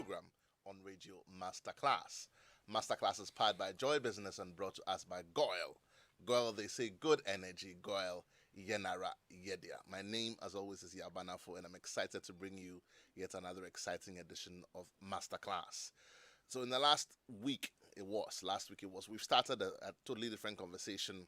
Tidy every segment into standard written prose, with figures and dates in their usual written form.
program on Radio Masterclass. Masterclass is powered by Joy Business and brought to us by Goyle. Goyle, they say good energy. Goyle, Yenara Yedia. My name, as always, is Yaw Barnafo, and I'm excited to bring you yet another exciting edition of Masterclass. So, in the last week, we've started a totally different conversation.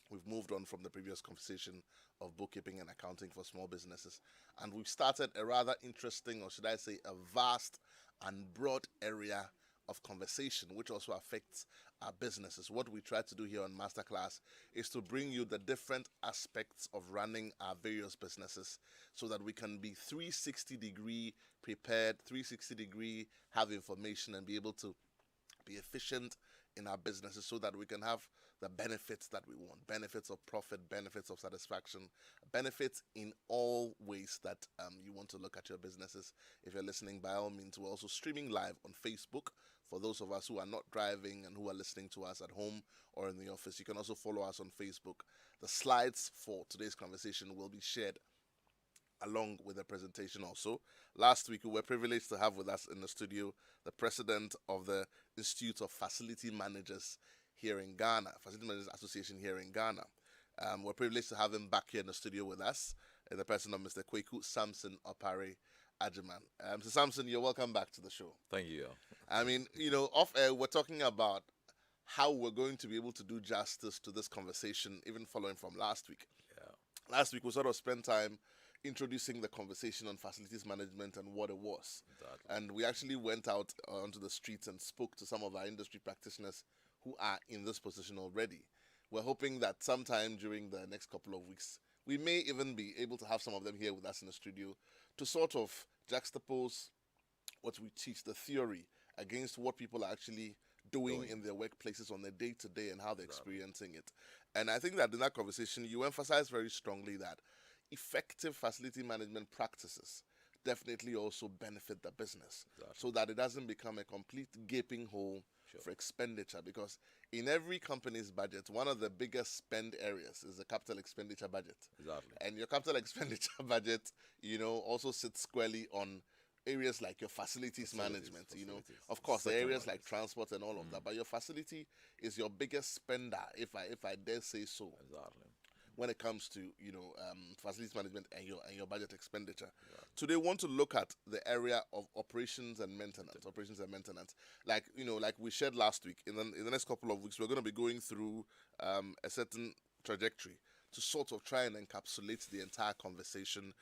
We've moved on from the previous conversation of bookkeeping and accounting for small businesses. And we've started a rather interesting, or should I say, a vast and broad area of conversation, which also affects our businesses. What we try to do here on Masterclass is to bring you the different aspects of running our various businesses so that we can be 360-degree prepared, 360-degree have information and be able to be efficient in our businesses so that we can have the benefits that we want, benefits of profit, benefits of satisfaction, benefits in all ways that you want to look at your businesses. If you're listening, by all means, we're also streaming live on Facebook. For those of us who are not driving and who are listening to us at home or in the office, you can also follow us on Facebook. The slides for today's conversation will be shared along with the presentation also. Last week, we were privileged to have with us in the studio the president of the Institute of Facility Managers here in Ghana, Facility Managers Association here in Ghana. We're privileged to have him back here in the studio with us, in the person of Mr. Kweku Sampson Opare-Agyemang. Mr. Sampson, you're welcome back to the show. Thank you. I mean, off air, we're talking about how we're going to be able to do justice to this conversation, even following from last week. Yeah. Last week, we sort of spent time introducing the conversation on facilities management and what it was. Exactly. And we actually went out onto the streets and spoke to some of our industry practitioners who are in this position already. We're hoping that sometime during the next couple of weeks, we may even be able to have some of them here with us in the studio to sort of juxtapose what we teach, the theory, against what people are actually doing in their workplaces on their day-to-day and how they're experiencing it. And I think that in that conversation, you emphasized very strongly that effective facility management practices definitely also benefit the business so that it doesn't become a complete gaping hole for expenditure, because in every company's budget, one of the biggest spend areas is the capital expenditure budget. Exactly. And your capital expenditure budget, also sits squarely on areas like your facilities management, of course, the areas like transport and all of that, but your facility is your biggest spender, if I dare say so. Exactly. When it comes to facilities management and your budget expenditure. Today, we want to look at the area of operations and maintenance. Like we shared last week. In the next couple of weeks, we're going to be going through a certain trajectory to sort of try and encapsulate the entire conversation.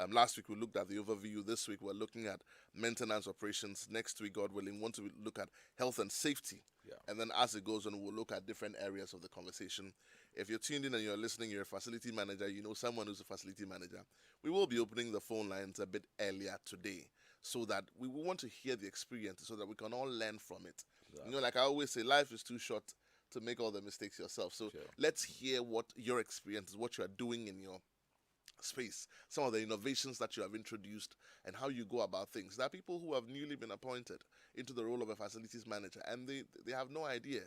Last week we looked at the overview. This week we're looking at maintenance operations. Next week, God willing, we want to look at health and safety. Yeah. And then as it goes on, we'll look at different areas of the conversation. If you're tuned in and you're listening, you're a facility manager, you know someone who's a facility manager, we will be opening the phone lines a bit earlier today so that we want to hear the experience so that we can all learn from it. Exactly. Like I always say, life is too short to make all the mistakes yourself. So let's hear what your experience is, what you are doing in your space, some of the innovations that you have introduced, and how you go about things. There are people who have newly been appointed into the role of a facilities manager, and they have no idea.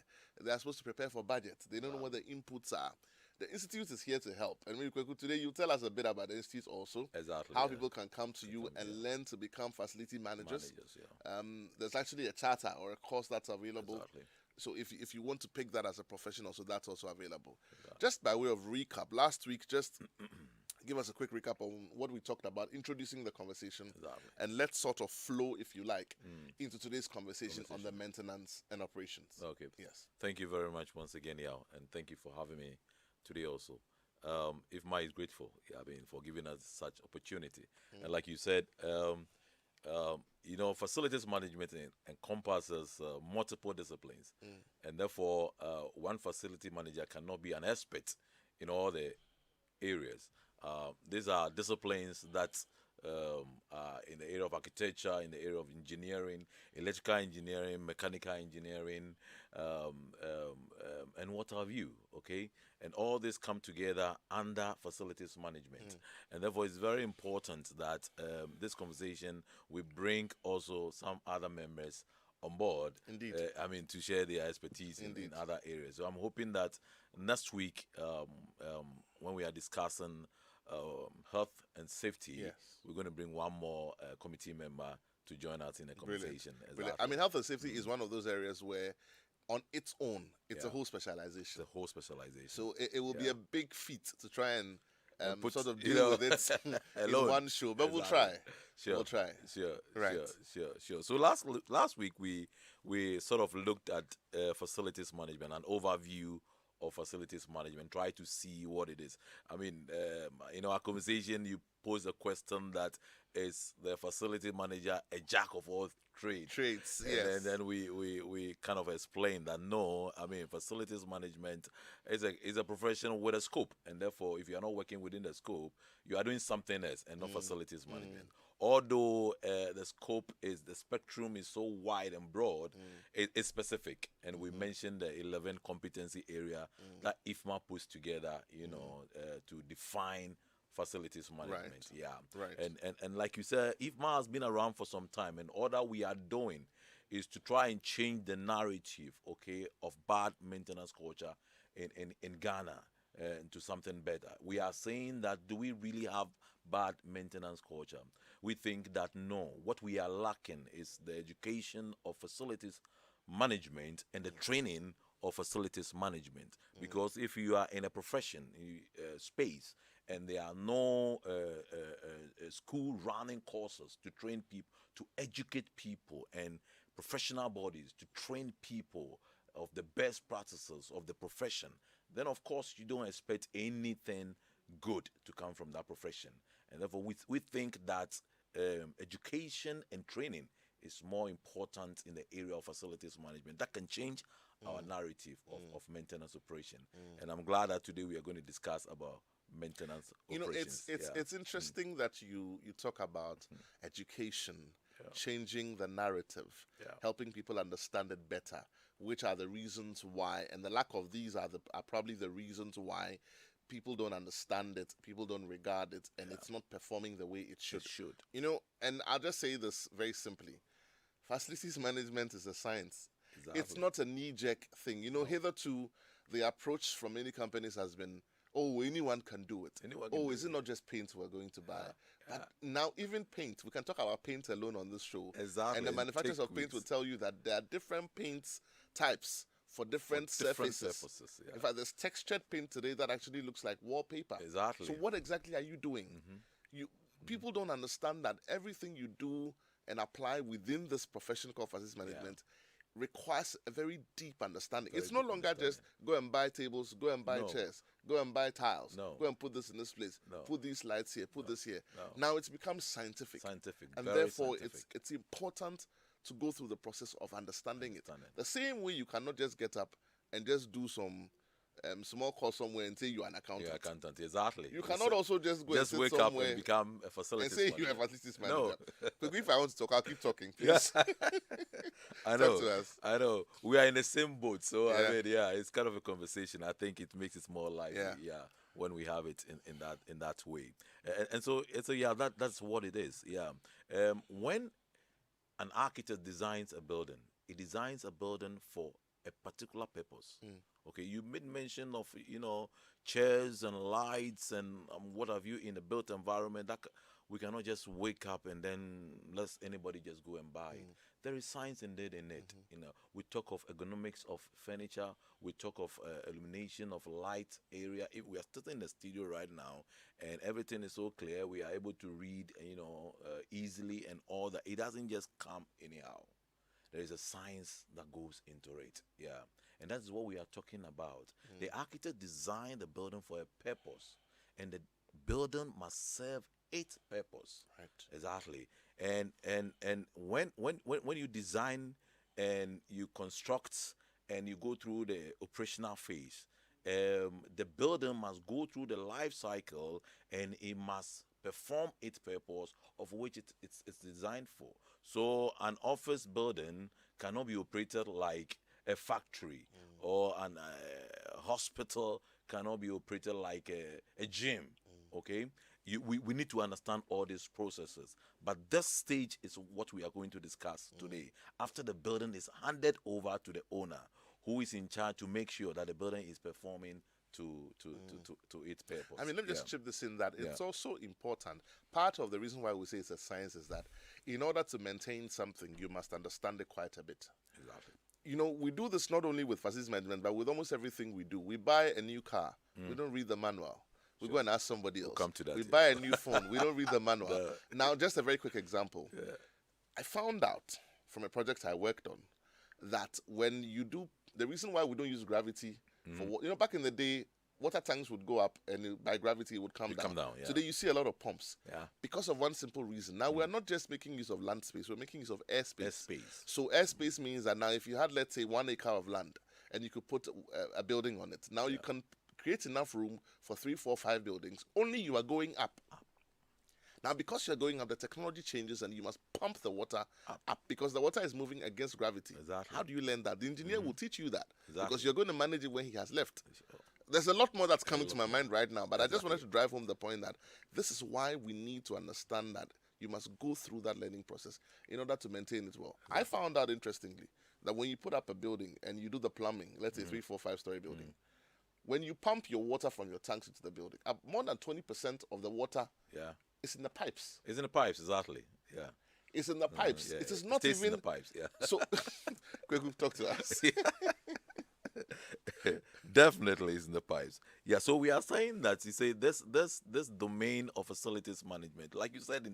They are supposed to prepare for budget. They don't know what the inputs are. The Institute is here to help. And maybe Kweku, today you tell us a bit about the Institute also. Exactly. How people can come to you and learn to become facility managers. There's actually a charter or a course that's available. Exactly. So if you want to pick that as a professional, so that's also available. Exactly. Just by way of recap, last week, just give us a quick recap on what we talked about, introducing the conversation, and let's sort of flow, if you like, into today's conversation on the maintenance and operations. Okay. Yes. Thank you very much once again, Yaw, and thank you for having me today also. IFMA is grateful, for giving us such opportunity. And like you said, facilities management encompasses multiple disciplines, and therefore one facility manager cannot be an expert in all the areas. These are disciplines that are in the area of architecture, in the area of engineering, electrical engineering, mechanical engineering, and what have you, okay? And all this come together under facilities management. And therefore, it's very important that this conversation, we bring also some other members on board. Indeed. To share their expertise in other areas. So I'm hoping that next week, when we are discussing health and safety, we're going to bring one more committee member to join us in a Brilliant. conversation. Brilliant. I mean, health and safety is one of those areas where, on its own, it's a whole specialization. It's a whole specialization. So it will be a big feat to try and put, sort of deal with it in one show, but we'll try. Sure. We'll try. Sure. Right. Sure. So last week we sort of looked at facilities management, an overview of facilities management, try to see what it is. I mean, in our conversation, you posed a question that is the facility manager a jack of all trades, yes. And then we kind of explained that no, I mean, facilities management is a profession with a scope, and therefore, if you are not working within the scope, you are doing something else and not facilities management. Although the spectrum is so wide and broad, it's specific, and we mentioned the 11 competency area that IFMA puts together, to define facilities management. Right. And like you said, IFMA has been around for some time, and all that we are doing is to try and change the narrative, of bad maintenance culture in Ghana to something better. We are saying that do we really have bad maintenance culture? We think that no. What we are lacking is the education of facilities management and the training of facilities management. Because if you are in a profession space and there are no school running courses to train people, to educate people, and professional bodies to train people of the best practices of the profession, then of course you don't expect anything good to come from that profession. And therefore we think that education and training is more important in the area of facilities management. That can change our narrative of maintenance operation. And I'm glad that today we are going to discuss about maintenance operations. It's interesting that you talk about education, changing the narrative, helping people understand it better, which are the reasons why, and the lack of these are probably the reasons why people don't understand it, people don't regard it, and it's not performing the way it should. And I'll just say this very simply. Facilities management is a science. Exactly. It's not a knee-jerk thing. Hitherto, the approach from many companies has been, anyone can do it. Is it not just paint we're going to buy? But now even paint, we can talk about paint alone on this show. Exactly. And the manufacturers of paint will tell you that there are different paint types for different surfaces. In fact, there's textured paint today that actually looks like wallpaper. Exactly. So what exactly are you doing? People don't understand that everything you do and apply within this profession called facilities management requires a very deep understanding. It's no longer just go and buy tables, go and buy chairs, go and buy tiles, go and put this in this place, put these lights here, put this here. Now it's become scientific. And therefore it's important to go through the process of understanding it. The same way you cannot just get up and just do some small course somewhere and say you're an accountant. You're an accountant, exactly. You cannot also just go and sit wake somewhere up and become a facilities and say manager. you're a facilities manager. No. Because if I want to talk, I'll keep talking, please. I know. Talk to us. I know. We are in the same boat, so I mean, it's kind of a conversation. I think it makes it more lively, when we have it in that way. And so that's what it is. When an architect designs a building, he designs a building for a particular purpose. Okay, you made mention of chairs and lights and what have you in a built environment. That we cannot just wake up and then let anybody just go and buy it. There is science indeed in it. We talk of ergonomics of furniture. We talk of illumination of light area. If we are sitting in the studio right now and everything is so clear, we are able to read, easily and all that. It doesn't just come anyhow. There is a science that goes into it. And that's what we are talking about. The architect designed the building for a purpose, and the building must serve its purpose. Right. Exactly. And when you design and you construct and you go through the operational phase, the building must go through the life cycle and it must perform its purpose of which it's designed for. So an office building cannot be operated like a factory, or an hospital cannot be operated like a gym. Okay, we need to understand all these processes. But this stage is what we are going to discuss today. After the building is handed over to the owner, who is in charge to make sure that the building is performing to its purpose. I mean, let me just chip this in that it's also important. Part of the reason why we say it's a science is that in order to maintain something, you must understand it quite a bit. Exactly. You know, we do this not only with facilities management, but with almost everything we do. We buy a new car, we don't read the manual. We go and ask somebody else. We'll come to that. We buy a new phone, we don't read the manual. Now, just a very quick example. I found out from a project I worked on that when you do, the reason why we don't use gravity for, you know, back in the day, water tanks would go up and by gravity it would come down. Today you see a lot of pumps because of one simple reason. Now we are not just making use of land space, we're making use of airspace. So airspace means that now if you had, let's say, 1 acre of land and you could put a building on it, now you can create enough room for 3, 4, 5 buildings, only you are going up. Now, because you're going up, the technology changes and you must pump the water up because the water is moving against gravity. Exactly. How do you learn that? The engineer will teach you that because you're going to manage it when he has left. There's a lot more that's coming to my mind right now, but I just wanted to drive home the point that this is why we need to understand that you must go through that learning process in order to maintain it well. I found out, interestingly, that when you put up a building and you do the plumbing, let's say 3, 4, 5-story building, when you pump your water from your tanks into the building, more than 20% of the water is in the pipes. It's in the pipes, exactly. Yeah. It's in the pipes. It is not even in the pipes. Yeah. So, quick, talk to us. Definitely, it's in the pipes. Yeah. So we are saying that you say this domain of facilities management, like you said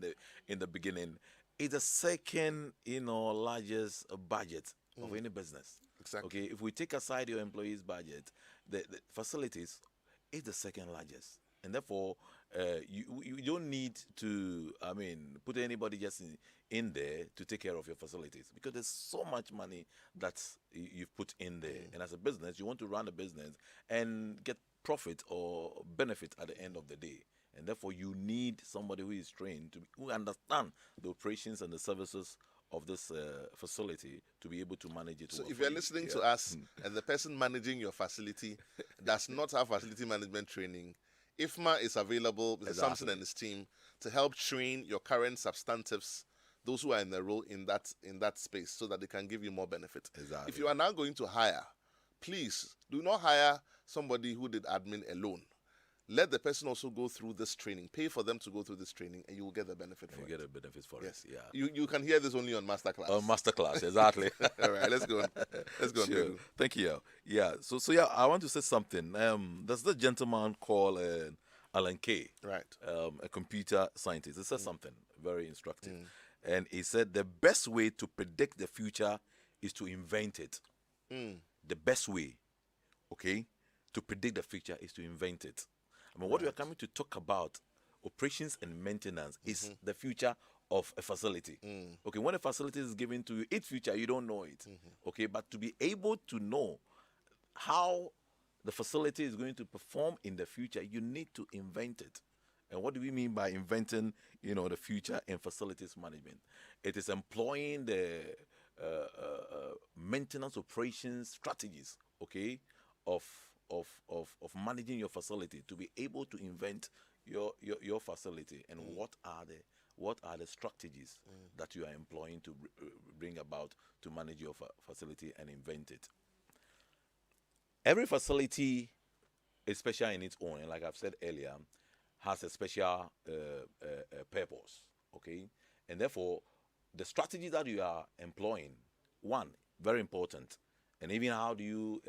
in the beginning, is the second largest budget of any business. Exactly. Okay. If we take aside your employees' budget, the facilities is the second largest, and therefore you don't need to put anybody just in there to take care of your facilities because there's so much money that you've put in there, and as a business you want to run a business and get profit or benefit at the end of the day, and therefore you need somebody who is trained who understand the operations and the services of this facility to be able to manage it. So if you're listening to us and the person managing your facility does not have facility management training, IFMA is available, Mr. Sampson and his team, to help train your current substantives, those who are in the role in that space, so that they can give you more benefit. Exactly. If you are now going to hire, please do not hire somebody who did admin alone. Let the person also go through this training. Pay for them to go through this training, and you will get the benefit for it. You get the benefits for it. Yeah. You can hear this only on Masterclass. On Masterclass, exactly. All right, let's go on. Let's go on. Sure. Thank you. Yeah. So I want to say something. There's this gentleman called Alan Kay, right? A computer scientist. He said something very instructive, and he said the best way to predict the future is to invent it. The best way, to predict the future is to invent it. What we are coming to talk about, operations and maintenance, is the future of a facility. Okay, when a facility is given to you, its future, you don't know it. Okay, but to be able to know how the facility is going to perform in the future, you need to invent it. And what do we mean by inventing, the future in facilities management? It is employing the maintenance operations strategies, of managing your facility to be able to invent your facility, and what are the strategies that you are employing to bring about to manage your facility and invent it. Every facility is special in its own, and like I've said earlier, has a special purpose, and therefore the strategy that you are employing, one, very important, and even how do you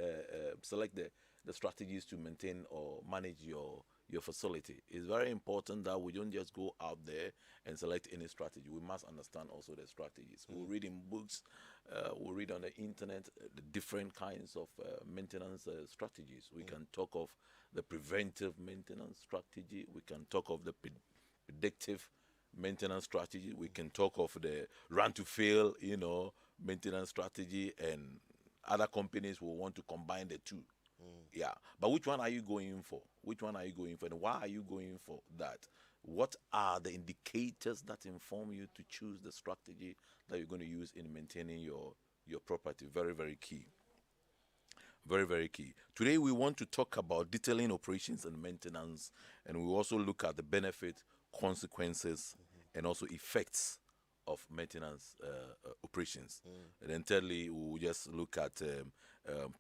select the strategies to maintain or manage your facility. It's very important that we don't just go out there and select any strategy. We must understand also the strategies. We'll read in books, we'll read on the internet the different kinds of maintenance strategies. We can talk of the preventive maintenance strategy. We can talk of the predictive maintenance strategy. We can talk of the run to fail, maintenance strategy, and other companies will want to combine the two. Yeah, but which one are you going for? Which one are you going for, and why are you going for that? What are the indicators that inform you to choose the strategy that you're going to use in maintaining your property? Very, very key. Very, very key. Today we want to talk about detailing operations and maintenance, and we also look at the benefit, consequences, and also effects of maintenance operations. And then thirdly, we'll just look at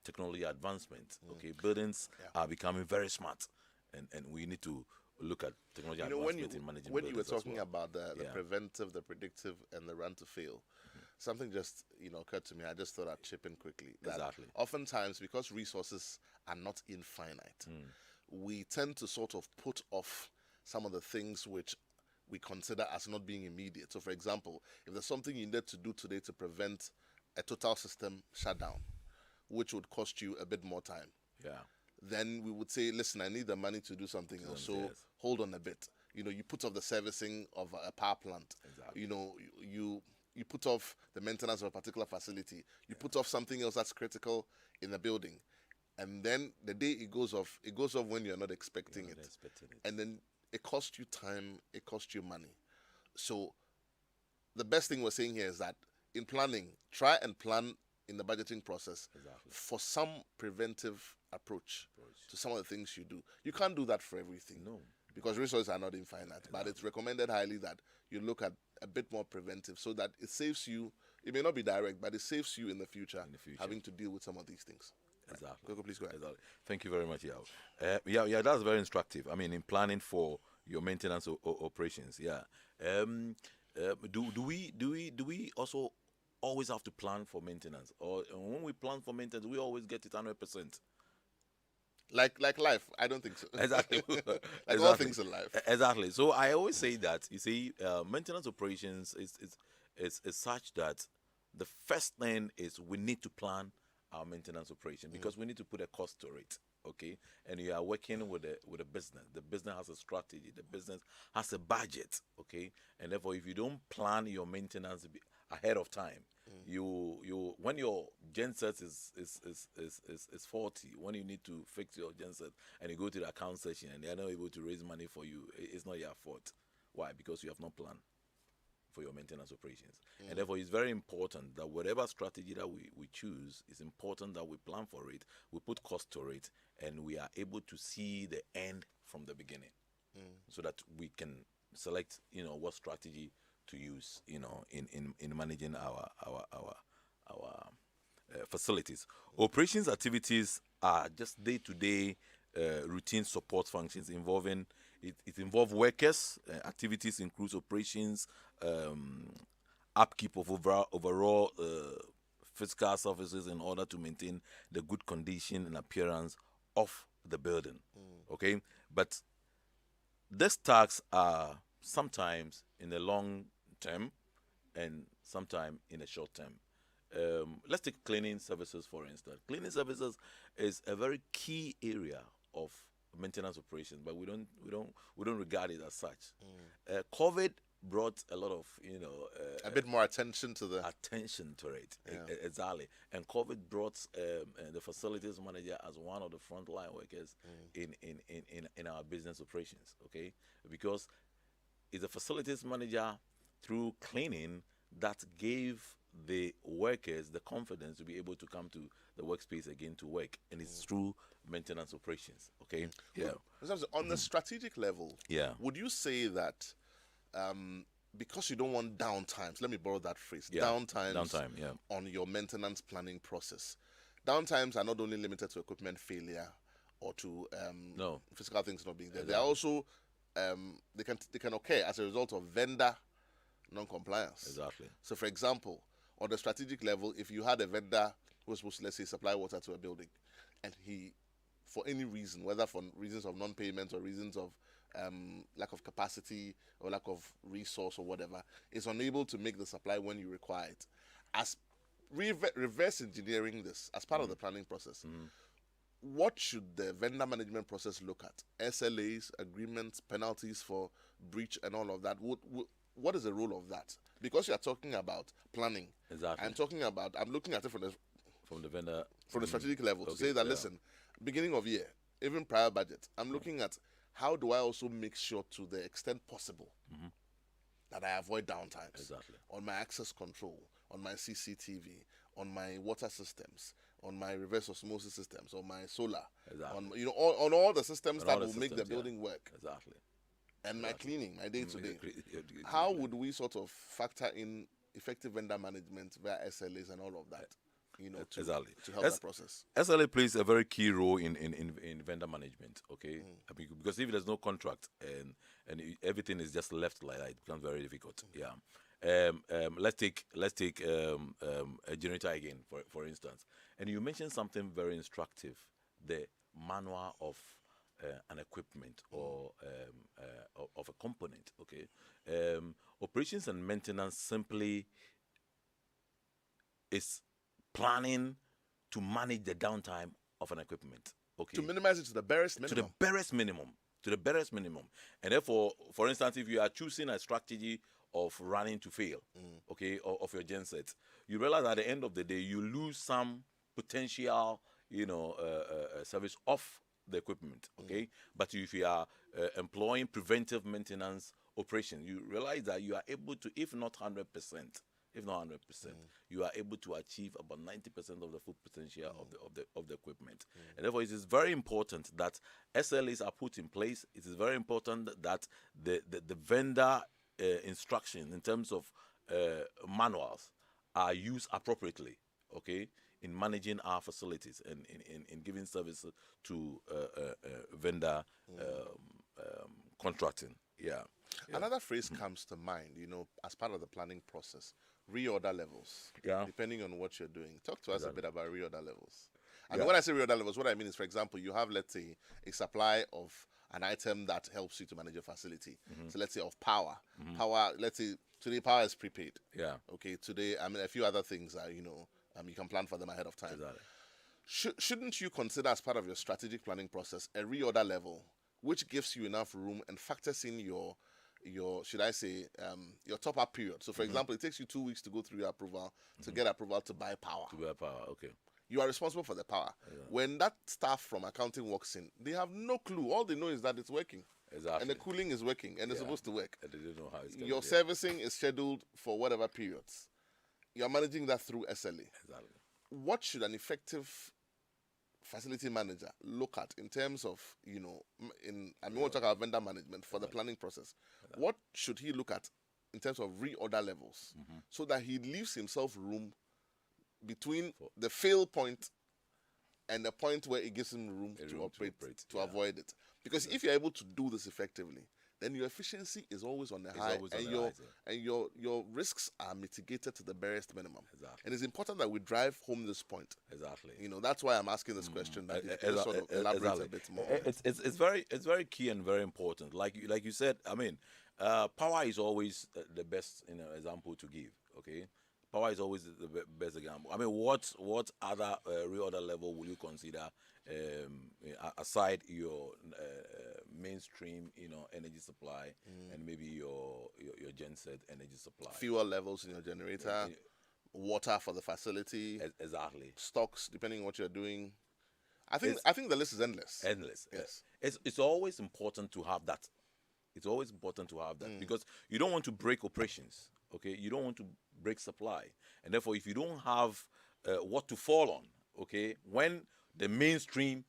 technology advancement. Okay, buildings are becoming very smart, and we need to look at technology advancement in managing when you were buildings as talking well. about the preventive, the predictive, and the run to fail, something just occurred to me. I just thought I'd chip in quickly. That Exactly. Oftentimes, because resources are not infinite, we tend to sort of put off some of the things which we consider as not being immediate. So, for example, if there's something you need to do today to prevent a total system shutdown, which would cost you a bit more time, Yeah. then we would say, listen, I need the money to do something else. So yes. hold on a bit. You put off the servicing of a power plant. Exactly. You put off the maintenance of a particular facility. You put off something else that's critical in the building. And then the day it goes off when you're not expecting it. And then it costs you time, it costs you money. So the best thing we're saying here is that in planning, try and plan in the budgeting process for some preventive approach to some of the things you do. You can't do that for everything. No. Because resources are not infinite. But it's recommended highly that you look at a bit more preventive so that it saves you. It may not be direct, but it saves you in the future having to deal with some of these things. Exactly. Coco, please go ahead. Exactly. Thank you very much, Yaw. Yeah, that's very instructive. I mean, in planning for your maintenance operations, do we also always have to plan for maintenance, or when we plan for maintenance, we always get it 100%? Like life, I don't think so. Exactly. Like all things in life. Exactly. So I always say that, you see, maintenance operations is such that the first thing is we need to plan our maintenance operation, because we need to put a cost to it. Okay, and you are working with a business. The business has a strategy. The business has a budget. Okay, and therefore, if you don't plan your maintenance ahead of time, you when your genset is faulty, when you need to fix your genset and you go to the account section and they are not able to raise money for you, it's not your fault. Why? Because you have not planned for your maintenance operations. And therefore, it's very important that whatever strategy that we choose, it's important that we plan for it, we put cost to it, and we are able to see the end from the beginning, so that we can select, what strategy to use, in managing our facilities. Operations activities are just day-to-day routine support functions involving it involves workers. Activities includes operations, upkeep of overall physical surfaces in order to maintain the good condition and appearance of the building. Okay, but these tasks are sometimes in the long term and sometimes in the short term. Let's take cleaning services, for instance. Cleaning services is a very key area of maintenance operations, but we don't regard it as such. COVID brought a lot of a bit more attention to it. Exactly. And COVID brought the facilities manager as one of the frontline workers in our business operations. Okay, because it's the facilities manager through cleaning that gave the workers the confidence to be able to come to the workspace again to work, and it's through maintenance operations. Okay, on the strategic level, would you say that because you don't want downtimes, let me borrow that phrase, downtime on your maintenance planning process, downtimes are not only limited to equipment failure or to physical things not being there. They are also they can occur as a result of vendor non-compliance. Exactly. So, for example, on the strategic level, if you had a vendor who was supposed to, let's say, supply water to a building, and he, for any reason, whether for reasons of non-payment or reasons of lack of capacity or lack of resource or whatever, is unable to make the supply when you require it, as reverse engineering this as part of the planning process, what should the vendor management process look at? SLAs, agreements, penalties for breach, and all of that. What is the role of that? Because you are talking about planning. Exactly. I'm looking at it from the vendor, from the strategic level to say that, listen, beginning of year, even prior budget, I'm looking at how do I also make sure to the extent possible that I avoid downtimes on my access control, on my CCTV, on my water systems, on my reverse osmosis systems, on my solar, on all the systems that will make the building work. Exactly. And my cleaning, my day-to-day. How would we sort of factor in effective vendor management via SLAs and all of that? exactly. to help that process. SLA plays a very key role in vendor management. Okay, I mean, because if there's no contract and everything is just left like that, it becomes very difficult. Yeah. Let's take a generator again, for instance. And you mentioned something very instructive: the manual of an equipment or of a component. Okay, operations and maintenance simply is planning to manage the downtime of an equipment. Okay, to minimize it to the barest minimum. To the barest minimum. To the barest minimum. And therefore, for instance, if you are choosing a strategy of running to fail, okay, of your genset, you realize at the end of the day you lose some potential, service of the equipment. Okay, but if you are employing preventive maintenance operation, you realize that you are able to, if not 100%, you are able to achieve about 90% of the full potential of the equipment. And therefore, it is very important that SLAs are put in place. It is very important that the vendor instruction in terms of manuals are used appropriately. Okay, in managing our facilities and in giving services to vendor contracting. Yeah. Another phrase comes to mind, as part of the planning process: reorder levels. Yeah. Depending on what you're doing. Talk to us a bit about reorder levels. I mean, when I say reorder levels, what I mean is, for example, you have, let's say, a supply of an item that helps you to manage your facility. So let's say of power. Power, let's say today power is prepaid. Yeah. Okay, today, I mean, a few other things are, you can plan for them ahead of time. Exactly. Shouldn't you consider, as part of your strategic planning process, a reorder level, which gives you enough room and factors in your should I say your top up period? So for example, it takes you 2 weeks to go through your approval to get approval to buy power. Okay. You are responsible for the power. When that staff from accounting walks in, they have no clue. All they know is that it's working. Exactly. And the cooling is working and it's supposed to work. And they don't know how it's going. Your servicing is scheduled for whatever periods. You are managing that through SLA. Exactly. What should an effective facility manager look at in terms of, we want to talk about vendor management for the planning process. What should he look at in terms of reorder levels so that he leaves himself room between the fail point and the point where it gives him room to operate, to avoid it? Because if you're able to do this effectively, then your efficiency is always on the high, and your risks are mitigated to the barest minimum. Exactly. And it's important that we drive home this point. Exactly. That's why I'm asking this question. That you sort of elaborate a bit more. It's very key and very important. Like you said, I mean, power is always the best example to give. Okay. Power is always the best example. I mean, what other reorder level will you consider aside your mainstream, energy supply and maybe your genset energy supply? Fuel levels in your generator, water for the facility, exactly. Stocks, depending on what you're doing. I think the list is endless. Endless. Yes. It's always important to have that. It's always important to have that because you don't want to break operations. Okay, you don't want to break supply, and therefore, if you don't have what to fall on, okay, when the mainstream,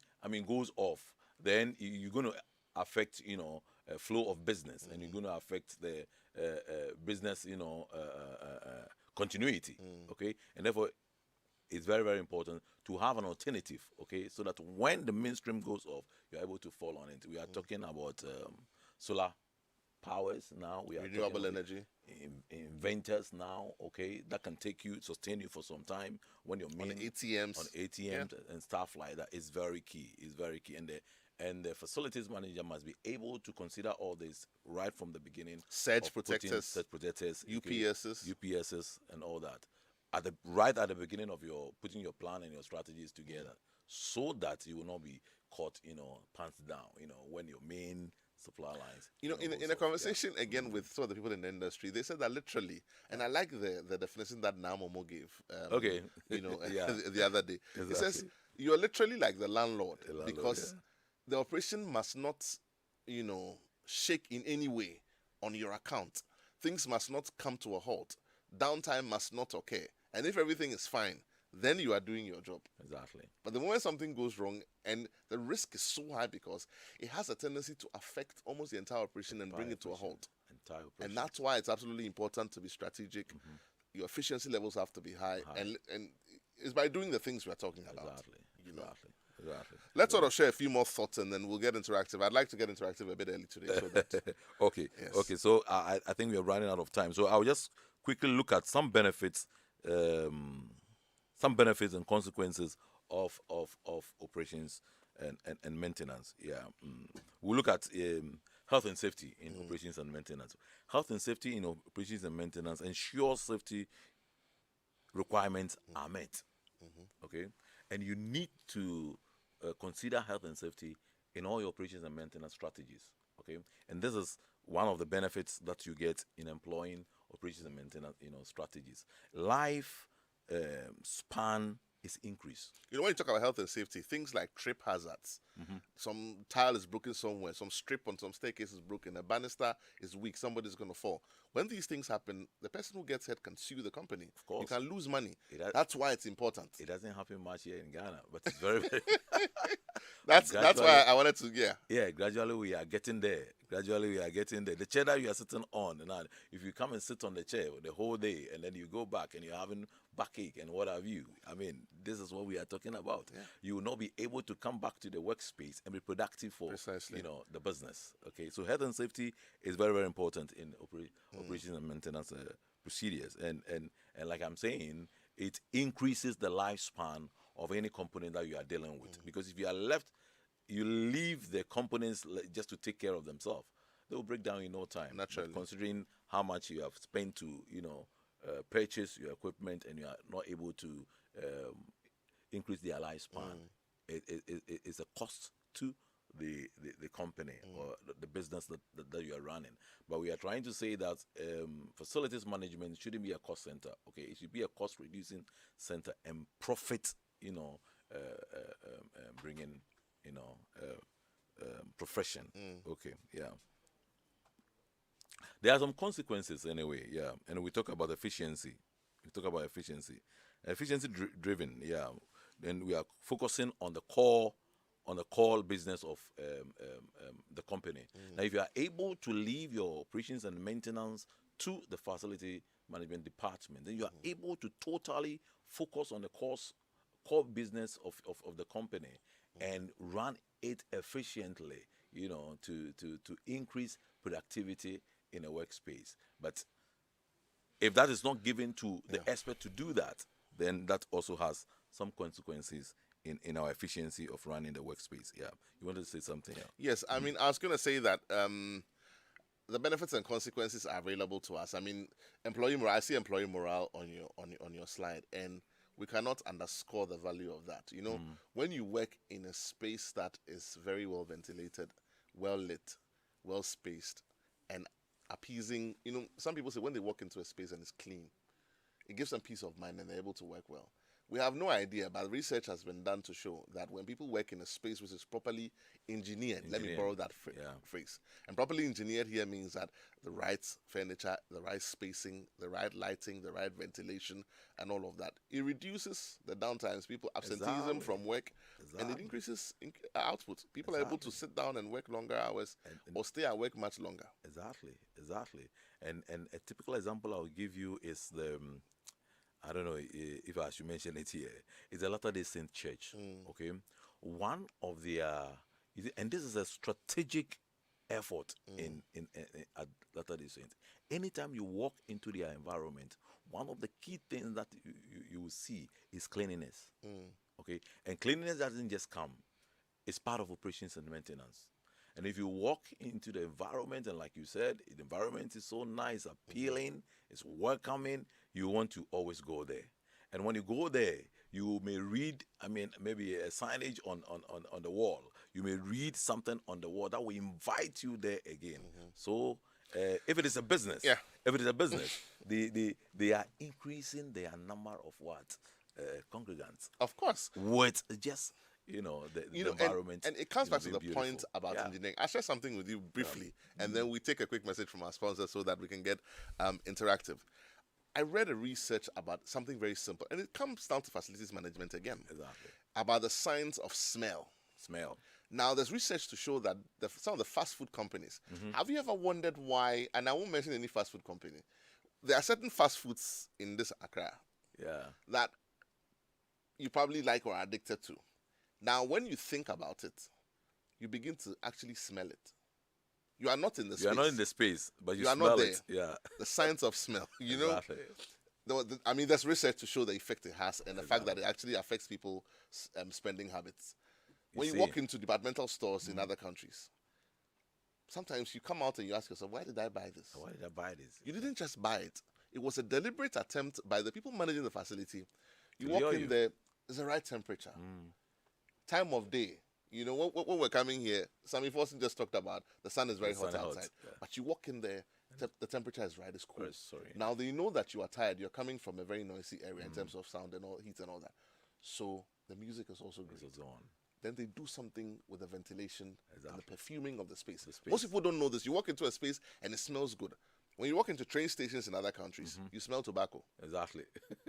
goes off, then you're going to affect, flow of business, and you're going to affect the business, continuity, okay, and therefore, it's very, very important to have an alternative, okay, so that when the mainstream goes off, you're able to fall on it. We are talking about solar powers now. We are renewable energy. Inventors now, okay, that can sustain you for some time when you're on ATMs and stuff like that. Is very key. It's very key, and the facilities manager must be able to consider all this right from the beginning. Surge protectors, UPSs, and all that right at the beginning of your putting your plan and your strategies together, so that you will not be caught, pants down, when your main supply lines. In a conversation again with some of the people in the industry, they said that literally, and I like the definition that Namomo gave. The other day, exactly. It says you're literally like the landlord because the operation must not, shake in any way on your account. Things must not come to a halt. Downtime must not occur, and if everything is fine, then you are doing your job. Exactly. But the moment something goes wrong, and the risk is so high because it has a tendency to affect almost the entire operation and bring it to a halt. And that's why it's absolutely important to be strategic. Your efficiency levels have to be high. And is by doing the things we're talking about. Exactly. You know. Exactly. Let's sort of share a few more thoughts and then we'll get interactive. I'd like to get interactive a bit early today. So that, Okay. yes. Okay. So I think we are running out of time. So I'll just quickly look at some benefits and consequences of operations and maintenance. Yeah. We'll look at health and safety in operations and maintenance. Health and safety in operations and maintenance ensures safety requirements are met. Okay, and you need to consider health and safety in all your operations and maintenance strategies. Okay, and this is one of the benefits that you get in employing operations and maintenance, strategies. Life span is increased. You know, when you talk about health and safety, things like trip hazards, some tile is broken somewhere, some strip on some staircase is broken, a banister is weak, somebody's going to fall. When these things happen, the person who gets hurt can sue the company. Of course. You can lose money. That's why it's important. It doesn't happen much here in Ghana, but it's very, very... That's why I wanted to, Yeah, gradually we are getting there. The chair that you are sitting on, now, if you come and sit on the chair the whole day and then you go back and you're having backache and what have you, I mean, this is what we are talking about. Yeah. You will not be able to come back to the workspace and be productive for the business. Okay, so health and safety is very, very important in operations and maintenance procedures. And like I'm saying, it increases the lifespan of any component that you are dealing with. Because if you leave the components just to take care of themselves, they will break down in no time. Naturally. But considering how much you have spent to, purchase your equipment and you are not able to increase their lifespan, it's a cost to the company or the business that you are running. But we are trying to say that facilities management shouldn't be a cost center. Okay, it should be a cost reducing center and profit, bringing, profession. Okay, yeah. There are some consequences anyway, yeah. And we talk about efficiency. Efficiency driven, yeah. Then we are focusing on the core business of the company. Now, if you are able to leave your operations and maintenance to the facility management department, then you are able to totally focus on the core business of the company and run it efficiently, to increase productivity in a workspace. But if that is not given to the expert to do that, then that also has some consequences in our efficiency of running the workspace. Yeah. You wanted to say something? Yeah. Yes, I mean, I was going to say that the benefits and consequences are available to us. I mean, employee morale. I see employee morale on your slide, and we cannot underscore the value of that. When you work in a space that is very well ventilated, well lit, well spaced, and appeasing. Some people say when they walk into a space and it's clean, it gives them peace of mind and they're able to work well. We have no idea, but research has been done to show that when people work in a space which is properly engineered, let me borrow that phrase, and properly engineered here means that the right furniture, the right spacing, the right lighting, the right ventilation, and all of that, it reduces the downtimes, people absenteeism from work, and it increases output. People are able to sit down and work longer hours or stay at work much longer. Exactly. And a typical example I'll give you is the... I don't know if I should mention it here. It's a Latter-day Saint church. Okay, one of their, and this is a strategic effort at Latter-day Saint. Anytime you walk into their environment, one of the key things that you will see is cleanliness. Okay, and cleanliness doesn't just come; it's part of operations and maintenance. And if you walk into the environment, and like you said, the environment is so nice, appealing, it's welcoming, you want to always go there. And when you go there, you may read, maybe a signage on the wall. You may read something on the wall that will invite you there again. So if it is a business, they are increasing their number of congregants. Of course. With just... the environment. And it comes back to the point about engineering. I'll share something with you briefly, and then we take a quick message from our sponsor so that we can get interactive. I read a research about something very simple, and it comes down to facilities management again. Exactly. About the science of smell. Now, there's research to show that some of the fast food companies, have you ever wondered why, and I won't mention any fast food company, there are certain fast foods in this Accra that you probably like or are addicted to. Now, when you think about it, you begin to actually smell it. You are not in the space. You are not in the space, but you are smell not there. it. Yeah. The science of smell. You Exactly. know, I mean, there's research to show the effect it has and the fact that it actually affects people's spending habits. When you walk into departmental stores in other countries, sometimes you come out and you ask yourself, why did I buy this? Why did I buy this? You didn't just buy it. It was a deliberate attempt by the people managing the facility. You walk in there, it's the right temperature. Time of day. You know, when we're coming here, Sammy Forson just talked about the sun is very hot outside. Yeah. But you walk in there, the temperature is right, it's cool. Now, they know that you are tired. You're coming from a very noisy area in terms of sound and all, heat and all that. So the music is also great. It's on. Then they do something with the ventilation and the perfuming of the space. Most people don't know this. You walk into a space and it smells good. When you walk into train stations in other countries, you smell tobacco. Exactly.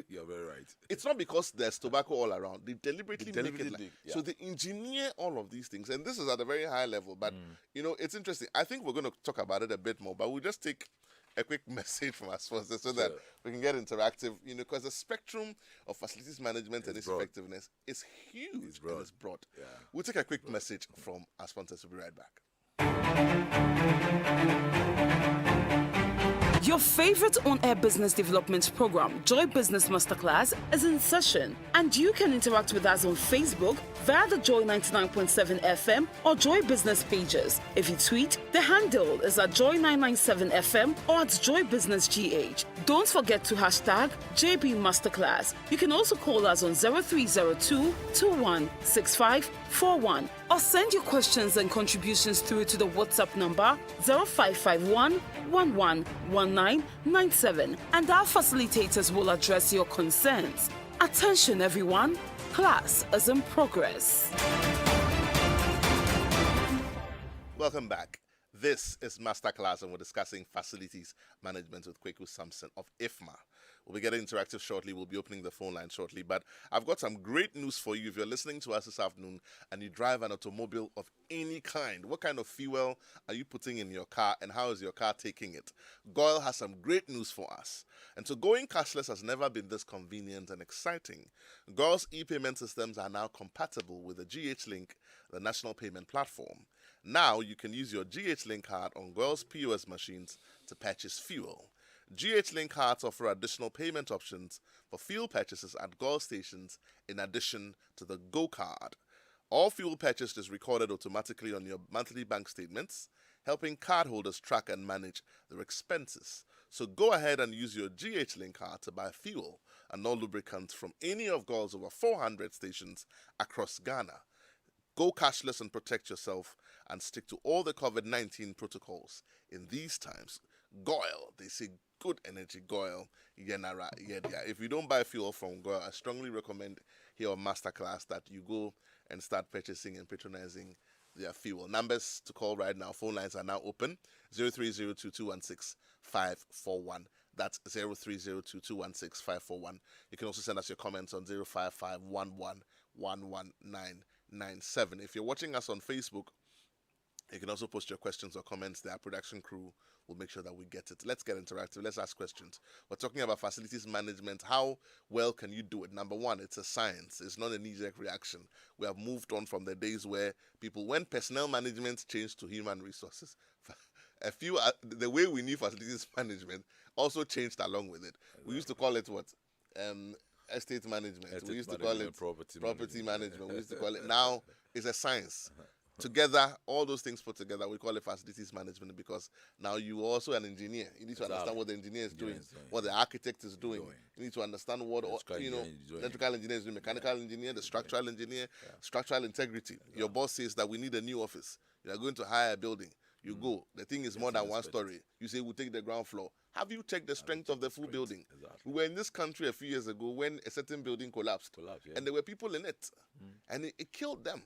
You're very right. It's not because there's tobacco all around. They deliberately make it so they engineer all of these things. And this is at a very high level. But, you know, it's interesting. I think we're going to talk about it a bit more. But we'll just take a quick message from our sponsors so that we can get interactive. You know, because the spectrum of facilities management and its effectiveness is huge and it's broad. Yeah. We'll take a quick message from our sponsors. We'll be right back. Your favorite on-air business development program, Joy Business Masterclass, is in session, and you can interact with us on Facebook via the Joy 99.7 FM or Joy Business pages. If you tweet, the handle is at Joy 997 FM or at Joy Business GH. Don't forget to hashtag JB Masterclass. You can also call us on 0302 216541 or send your questions and contributions through to the WhatsApp number 0551 111997, and our facilitators will address your concerns. Attention everyone, class is in progress. Welcome back. This is Masterclass, and we're discussing facilities management with Kweku Sampson of IFMA. We'll be getting interactive shortly. We'll be opening the phone line shortly. But I've got some great news for you. If you're listening to us this afternoon and you drive an automobile of any kind, what kind of fuel are you putting in your car and how is your car taking it? GOIL has some great news for us. And so going cashless has never been this convenient and exciting. GOIL's e-payment systems are now compatible with the GH Link, the national payment platform. Now you can use your GH Link card on GOIL's POS machines to purchase fuel. GH Link cards offer additional payment options for fuel purchases at GOIL stations in addition to the Go card. All fuel purchased is recorded automatically on your monthly bank statements, helping cardholders track and manage their expenses. So go ahead and use your GH Link card to buy fuel and all lubricants from any of GOIL's over 400 stations across Ghana. Go cashless and protect yourself and stick to all the COVID-19 protocols in these times. GOIL, they say good energy, GOIL, Yenara, Yedia. If you don't buy fuel from GOIL, I strongly recommend here on Masterclass that you go and start purchasing and patronizing their fuel. Numbers to call right now, phone lines are now open, 0302216541. That's 0302216541. You can also send us your comments on 0551111997. If you're watching us on Facebook, you can also post your questions or comments there. Our production crew will make sure that we get it. Let's get interactive. Let's ask questions. We're talking about facilities management. How well can you do it? Number one, it's a science. It's not a knee-jerk reaction. We have moved on from the days where when personnel management changed to human resources, the way we knew facilities management also changed along with it. Exactly. We used to call it what? Estate management. We used to call it property management. We used to call it, now it's a science. Together, all those things put together, we call it facilities management, because now you are also an engineer. You need to understand what the engineer is doing, what the architect is doing. You need to understand what electrical engineer is doing, mechanical engineer, the structural engineer, structural integrity. Your boss says that we need a new office. You are going to hire a building. You go. The thing is more than one story. You say, we'll take the ground floor. Have you checked the strength of the full building? Exactly. We were in this country a few years ago when a certain building collapsed. And there were people in it. And it killed them.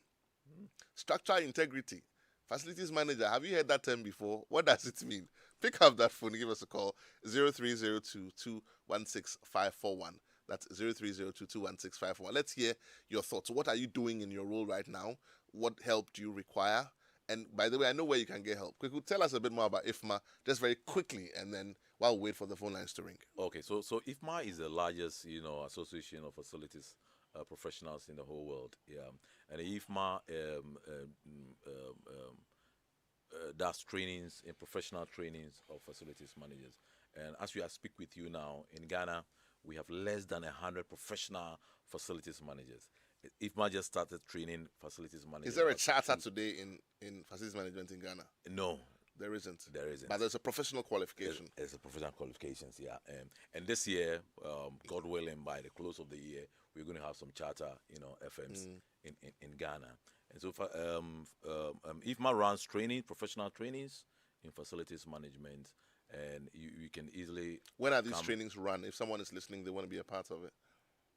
Structural integrity. Facilities manager. Have you heard that term before? What does it mean? Pick up that phone. Give us a call. 0302216541. That's 0302216541. Let's hear your thoughts. What are you doing in your role right now? What help do you require? And by the way, I know where you can get help. Kweku, tell us a bit more about IFMA, just very quickly, and then while we wait for the phone lines to ring. Okay, so IFMA is the largest, association of facilities professionals in the whole world. Yeah, and IFMA does trainings and professional trainings of facilities managers. And as we are speak with you now, in Ghana, we have less than 100 professional facilities managers. IFMA just started training facilities managers. Is there a charter today in facilities management in Ghana? No. There isn't. There isn't. But there's a professional qualification. There's a professional qualifications, yeah. And this year, God willing, by the close of the year, we're going to have some charter, FMs in Ghana. And so, IFMA runs training, professional trainings in facilities management, and you can easily. When are these trainings run? If someone is listening, they want to be a part of it.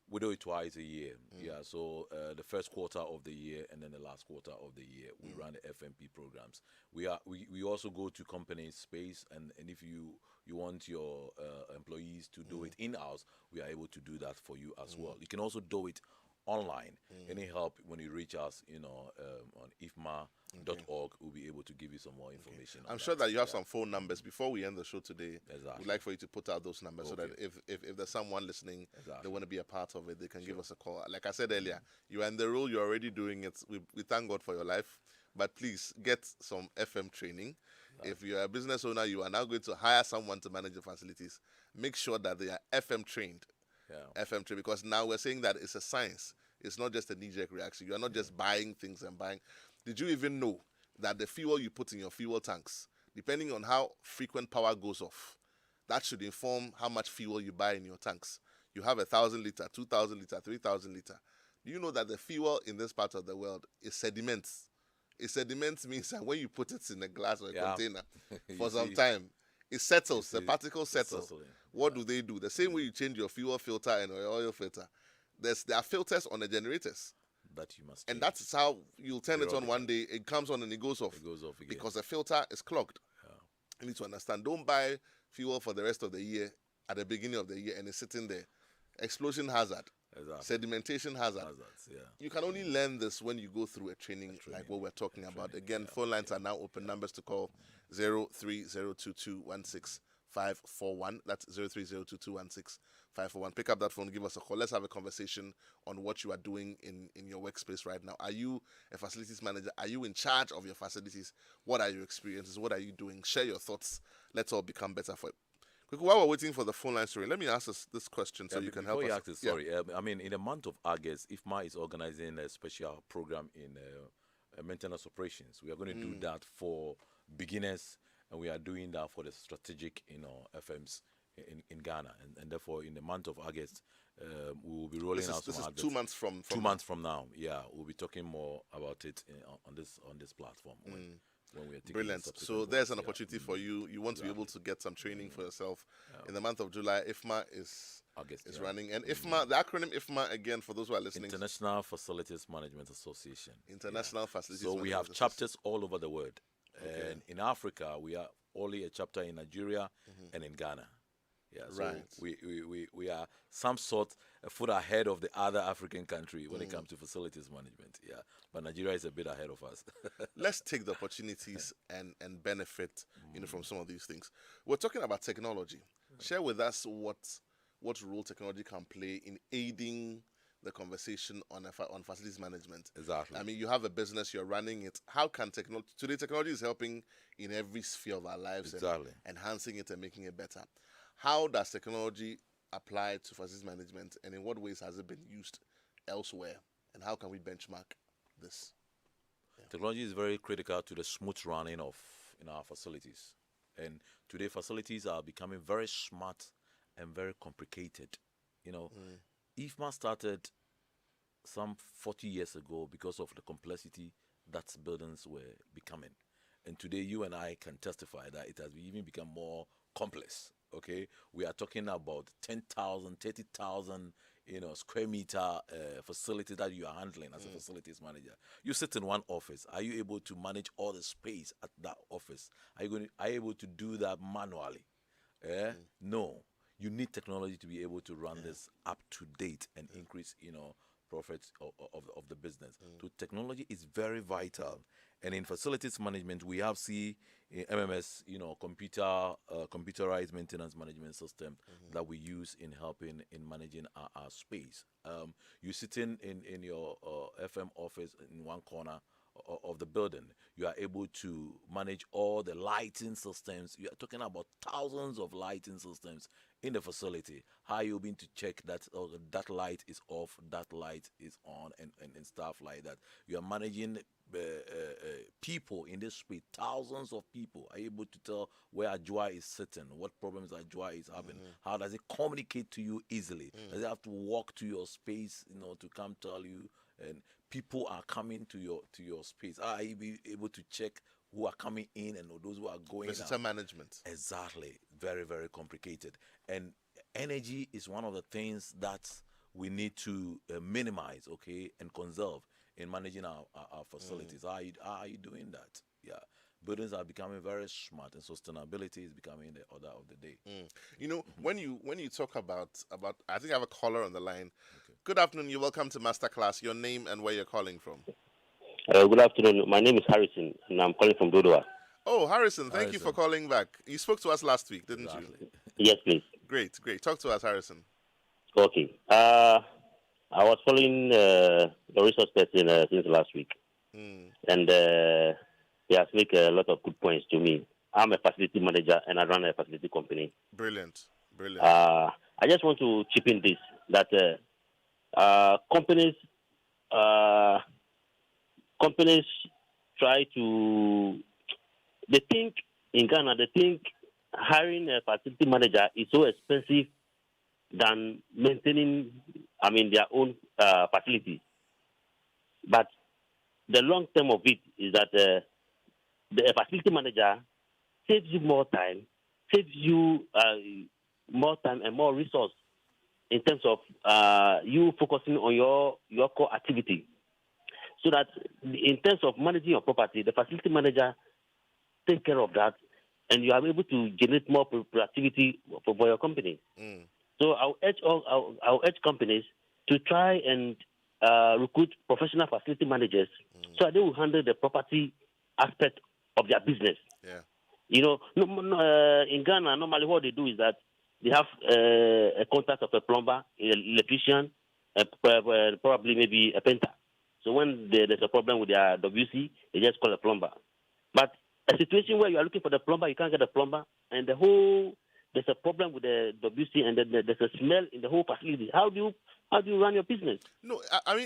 We do it twice a year. Yeah, so the first quarter of the year and then the last quarter of the year, we run the FMP programs. We also go to companies space, and if you want your employees to do it in-house, we are able to do that for you as well. You can also do it online. Any help when you reach us, on ifma.org, we'll be able to give you some more information. I'm sure that you have some phone numbers. Before we end the show today, Exactly. we'd like for you to put out those numbers so that if there's someone listening, they want to be a part of it, they can give us a call. Like I said earlier, you are in the role, you're already doing it. We thank God for your life. But please get some FM training. If you're a business owner, you are now going to hire someone to manage the facilities. Make sure that they are FM trained. FM trained, because now we're saying that it's a science. It's not just a knee-jerk reaction. You are not just buying things and buying. Did you even know that the fuel you put in your fuel tanks, depending on how frequent power goes off, that should inform how much fuel you buy in your tanks? You have 1,000 liter, 2,000 liter, 3,000 liter. Do you know that the fuel in this part of the world is sediments? Sediments means that when you put it in a glass or a container for some time, it settles. The particles settle. What do they do? The same way you change your fuel filter and your oil filter. There are filters on the generators. That you must. And that's how you'll turn it on one day. It comes on and it goes off. It goes off again. Because the filter is clogged. You need to understand. Don't buy fuel for the rest of the year at the beginning of the year and it's sitting there. Explosion hazard. Exactly. Sedimentation hazard. You can only learn this when you go through a training like what we're talking about. Again, phone lines are now open. Numbers to call 03022165541. That's 03022165541. Pick up that phone, give us a call. Let's have a conversation on what you are doing in your workspace right now. Are you a facilities manager? Are you in charge of your facilities? What are your experiences? What are you doing? Share your thoughts. Let's all become better for it. While we're waiting for the phone line, let me ask us this question so you can help us. In the month of August, IFMA is organizing a special program in maintenance operations. We are going to do that for beginners, and we are doing that for the strategic, FMs in Ghana. And therefore, in the month of August, we will be rolling out. This is 2 months from 2 months from now. Yeah, we'll be talking more about it on this platform. When we are brilliant. So there's an opportunity for you. You want to be able to get some training for yourself. In the month of July, IFMA is running. And IFMA, the acronym IFMA, again, for those who are listening. International Facilities Management Association. International Facilities Management. So we have chapters all over the world. And in Africa, we are only a chapter in Nigeria and in Ghana. Yeah, so we are some sort a foot ahead of the other African country when it comes to facilities management. Yeah, but Nigeria is a bit ahead of us. Let's take the opportunities and benefit, from some of these things. We're talking about technology. Share with us what role technology can play in aiding the conversation on facilities management. Exactly. I mean, you have a business, you're running it. How can technology is helping in every sphere of our lives, and enhancing it and making it better. How does technology apply to facilities management, and in what ways has it been used elsewhere, and how can we benchmark this? Technology is very critical to the smooth running of our facilities, and today facilities are becoming very smart and very complicated. IFMA started some 40 years ago because of the complexity that buildings were becoming, and today you and I can testify that it has even become more complex. Okay, we are talking about 10,000, 30,000, square meter facility that you are handling as a facilities manager. You sit in one office. Are you able to manage all the space at that office? Are you able to do that manually? No. You need technology to be able to run this up to date and increase, profits of the business. So technology is very vital. And in facilities management, we have MMS, computerized maintenance management system that we use in helping in managing our space. You sit in your FM office in one corner of the building. You are able to manage all the lighting systems. You are talking about thousands of lighting systems in the facility. How you been to check that that light is off, that light is on, and stuff like that. You are managing people in this space. Thousands of people are able to tell where Ajwa is sitting, what problems Ajwa is having. How does it communicate to you easily? Does it have to walk to your space, to come tell you? And people are coming to your space. Are you be able to check who are coming in and those who are going out? Visitor management. Exactly. Very, very complicated. And energy is one of the things that we need to minimize, and conserve in managing our facilities. How are you doing that? Yeah. Buildings are becoming very smart, and sustainability is becoming the order of the day. When you talk about, I think I have a caller on the line. Okay. Good afternoon. You're welcome to Masterclass. Your name and where you're calling from. Good afternoon. My name is Harrison, and I'm calling from Dodoa. Oh, Harrison, thank you for calling back. You spoke to us last week, didn't you? Yes, please. Great. Talk to us, Harrison. Okay. I was following the resource person since last week, and he has made a lot of good points to me. I'm a facility manager, and I run a facility company. Brilliant. I just want to chip in this, that companies try to, in Ghana, they think hiring a facility manager is so expensive than maintaining, their own facilities. But the long term of it is that the facility manager saves you more time and more resource in terms of you focusing on your core activity. So that in terms of managing your property, the facility manager takes care of that, and you are able to generate more productivity for your company. So I'll urge companies to try and recruit professional facility managers so that they will handle the property aspect of their business. Yeah. In Ghana, normally what they do is that they have a contact of a plumber, an electrician, probably maybe a painter. So when there's a problem with their WC, they just call a plumber. But a situation where you are looking for the plumber, you can't get a plumber, and there's a problem with the WC, and then there's a smell in the whole facility. How do you run your business? No,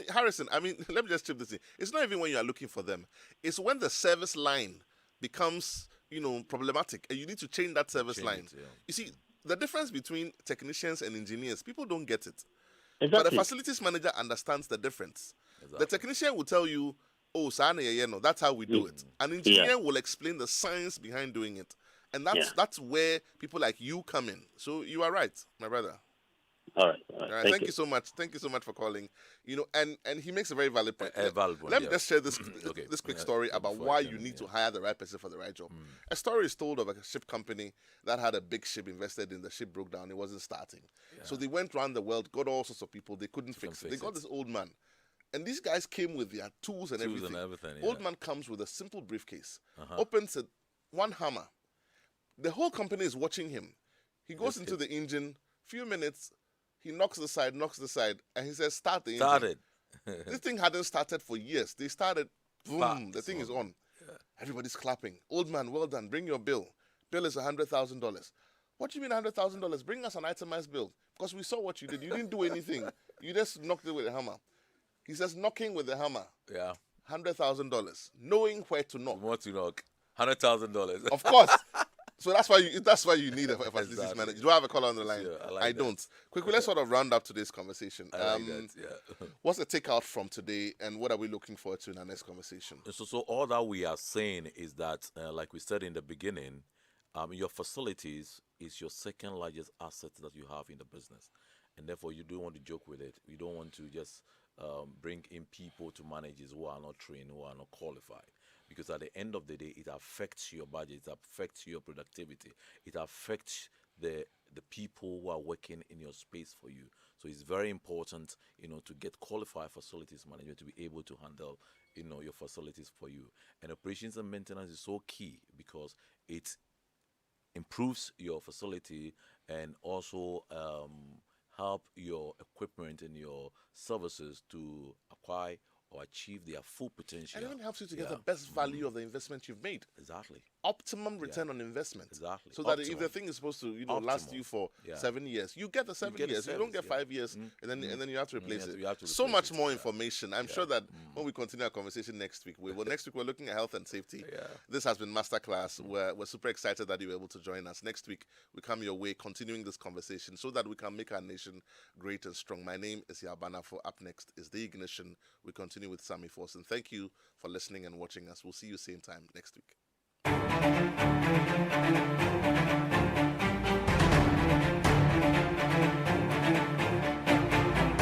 Harrison, let me just chip this in. It's not even when you are looking for them. It's when the service line becomes, problematic, and you need to change that service line. You see, the difference between technicians and engineers, people don't get it. Exactly. But the facilities manager understands the difference. Exactly. The technician will tell you, oh, that's how we do it. An engineer will explain the science behind doing it. And that's where people like you come in. So you are right, my brother. All right. Thank you so much. Thank you so much for calling. And he makes a very valid point. Let me just share this this quick story about why you need to hire the right person for the right job. A story is told of a ship company that had a big ship invested in. The ship broke down. It wasn't starting. So they went around the world, got all sorts of people. They couldn't fix it. They got this old man. And these guys came with their tools and everything. Old man comes with a simple briefcase, opens it, one hammer. The whole company is watching him. He goes into the engine, few minutes, he knocks the side, and he says, start the engine. Started. This thing hadn't started for years. They started, boom, the thing is on. Yeah. Everybody's clapping. Old man, well done, bring your bill. Bill is $100,000. What do you mean $100,000? Bring us an itemized bill. Because we saw what you did. You didn't do anything. You just knocked it with a hammer. He says, knocking with the hammer. Yeah. $100,000. Knowing where to knock. What to knock? $100,000. Of course. So that's why you need a facilities manager. Do I have a caller on the line? Sure, I don't. Quickly, let's sort of round up today's conversation. I like that, yeah. What's the takeout from today, and what are we looking forward to in our next conversation? So all that we are saying is that, like we said in the beginning, your facilities is your second largest asset that you have in the business, and therefore you don't want to joke with it. You don't want to just bring in people to manage it who are not trained, who are not qualified. Because at the end of the day, it affects your budget, it affects your productivity, it affects the the people who are working in your space for you. So it's very important, to get qualified facilities management to be able to handle, your facilities for you. And operations and maintenance is so key because it improves your facility and also help your equipment and your services to acquire or achieve their full potential. And even helps you to get the best value of the investment you've made. Exactly. Optimum return on investment. Exactly. So that if the thing is supposed to, last you for 7 years, you get the 7 years. You don't get 5 years, and then you have to replace it. So much more information. I'm sure that when we continue our conversation next week, next week we're looking at health and safety. Yeah. This has been Masterclass. We're super excited that you were able to join us. Next week we come your way, continuing this conversation so that we can make our nation great and strong. My name is Yaw Anim Barnafo. Up next is The Ignition. We continue with Sammy Force. And thank you for listening and watching us. We'll see you same time next week.